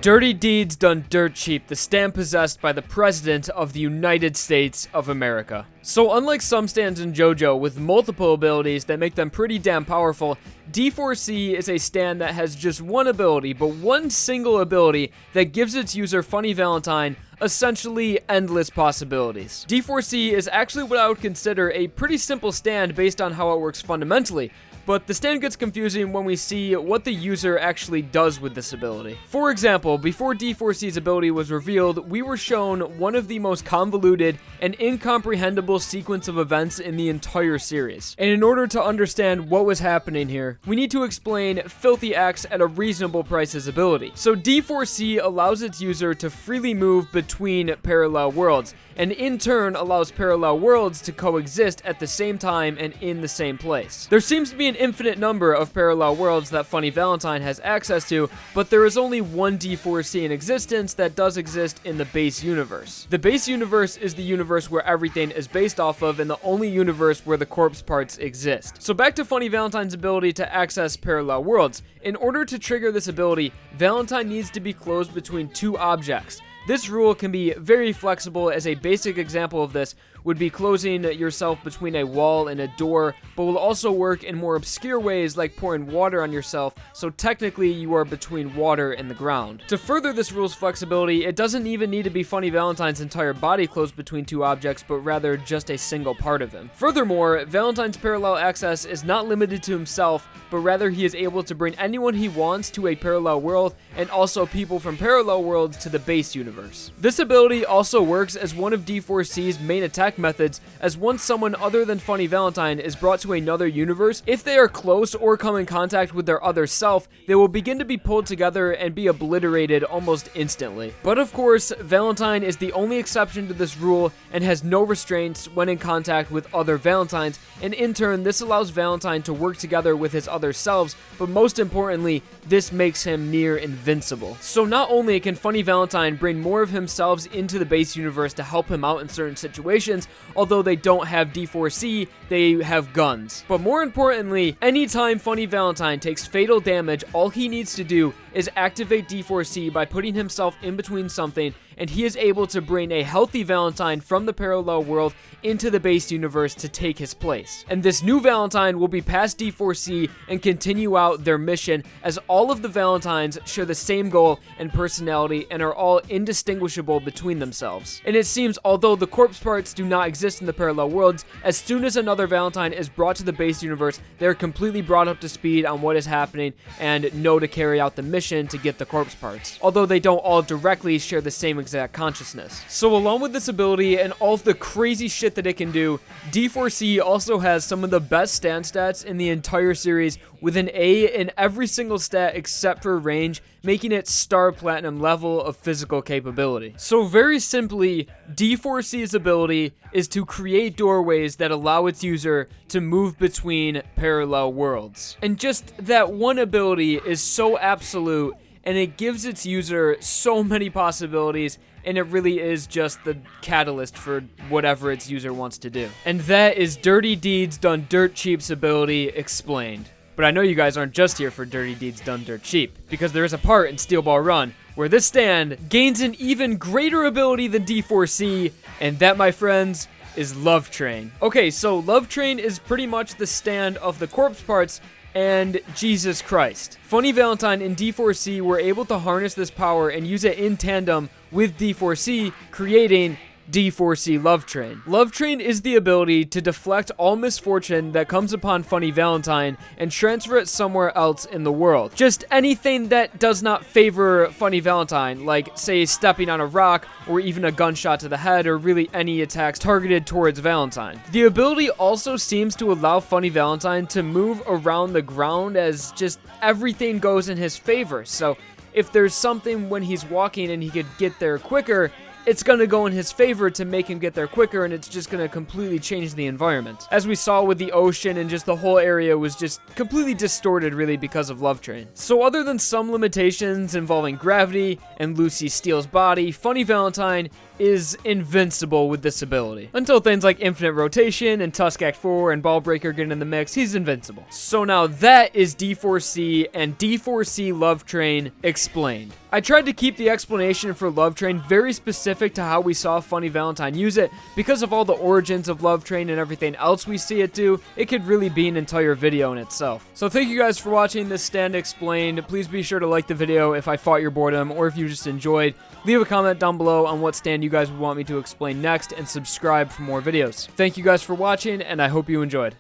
Dirty deeds done dirt cheap, the stand possessed by the President of the United States of America. So unlike some stands in JoJo with multiple abilities that make them pretty damn powerful, D4C is a stand that has just one ability, but one single ability that gives its user Funny Valentine essentially endless possibilities. D4C is actually what I would consider a pretty simple stand based on how it works fundamentally, but the stand gets confusing when we see what the user actually does with this ability. For example, before D4C's ability was revealed, we were shown one of the most convoluted and incomprehensible sequence of events in the entire series. And in order to understand what was happening here, we need to explain Filthy X at a reasonable price's ability. So D4C allows its user to freely move between parallel worlds, and in turn allows parallel worlds to coexist at the same time and in the same place. There seems to be an infinite number of parallel worlds that Funny Valentine has access to, but there is only one D4C in existence that does exist in the base universe. The base universe is the universe where everything is based off of, and the only universe where the corpse parts exist. So back to Funny Valentine's ability to access parallel worlds. In order to trigger this ability, Valentine needs to be closed between two objects. This rule can be very flexible, as a basic example of this would be closing yourself between a wall and a door, but will also work in more obscure ways like pouring water on yourself, so technically you are between water and the ground. To further this rule's flexibility, it doesn't even need to be Funny Valentine's entire body closed between two objects, but rather just a single part of him. Furthermore, Valentine's parallel access is not limited to himself, but rather he is able to bring anyone he wants to a parallel world, and also people from parallel worlds to the base universe. This ability also works as one of D4C's main attack methods, as once someone other than Funny Valentine is brought to another universe, if they are close or come in contact with their other self, they will begin to be pulled together and be obliterated almost instantly. But of course, Valentine is the only exception to this rule and has no restraints when in contact with other Valentines, and in turn this allows Valentine to work together with his other selves, but most importantly, this makes him near invincible. So not only can Funny Valentine bring more of himself into the base universe to help him out in certain situations, although they don't have D4C, they have guns. But more importantly, anytime Funny Valentine takes fatal damage, all he needs to do is activate D4C by putting himself in between something, and he is able to bring a healthy Valentine from the parallel world into the base universe to take his place. And this new Valentine will be past D4C and continue out their mission, as all of the Valentines share the same goal and personality and are all indistinguishable between themselves. And it seems, although the corpse parts do not exist in the parallel worlds, as soon as another Valentine is brought to the base universe, they are completely brought up to speed on what is happening and know to carry out the mission to get the corpse parts, although they don't all directly share the same exact consciousness. So along with this ability and all of the crazy shit that it can do, D4C also has some of the best stand stats in the entire series, with an A in every single stat except for range, making it star platinum level of physical capability. So very simply, D4C's ability is to create doorways that allow its user to move between parallel worlds. And just that one ability is so absolute, and it gives its user so many possibilities, and it really is just the catalyst for whatever its user wants to do. And that is Dirty Deeds Done Dirt Cheap's ability explained. But I know you guys aren't just here for Dirty Deeds Done Dirt Cheap, because there is a part in Steel Ball Run where this stand gains an even greater ability than D4C, and that, my friends, is Love Train. Okay, so Love Train is pretty much the stand of the corpse parts and Jesus Christ. Funny Valentine and D4C were able to harness this power and use it in tandem with D4C, creating D4C Love Train. Love Train is the ability to deflect all misfortune that comes upon Funny Valentine and transfer it somewhere else in the world. Just anything that does not favor Funny Valentine, like say stepping on a rock or even a gunshot to the head, or really any attacks targeted towards Valentine. The ability also seems to allow Funny Valentine to move around the ground, as just everything goes in his favor. So if there's something when he's walking and he could get there quicker, it's going to go in his favor to make him get there quicker, and it's just going to completely change the environment. As we saw with the ocean, and just the whole area was just completely distorted really because of Love Train. So other than some limitations involving gravity and Lucy Steele's body, Funny Valentine is invincible with this ability. Until things like Infinite Rotation and Tusk Act 4 and Ball Breaker get in the mix, he's invincible. So now that is D4C and D4C Love Train explained. I tried to keep the explanation for Love Train very specific to how we saw Funny Valentine use it. Because of all the origins of Love Train and everything else we see it do, it could really be an entire video in itself. So thank you guys for watching this stand explained. Please be sure to like the video if I fought your boredom or if you just enjoyed. Leave a comment down below on what stand you guys would want me to explain next, and subscribe for more videos. Thank you guys for watching, and I hope you enjoyed.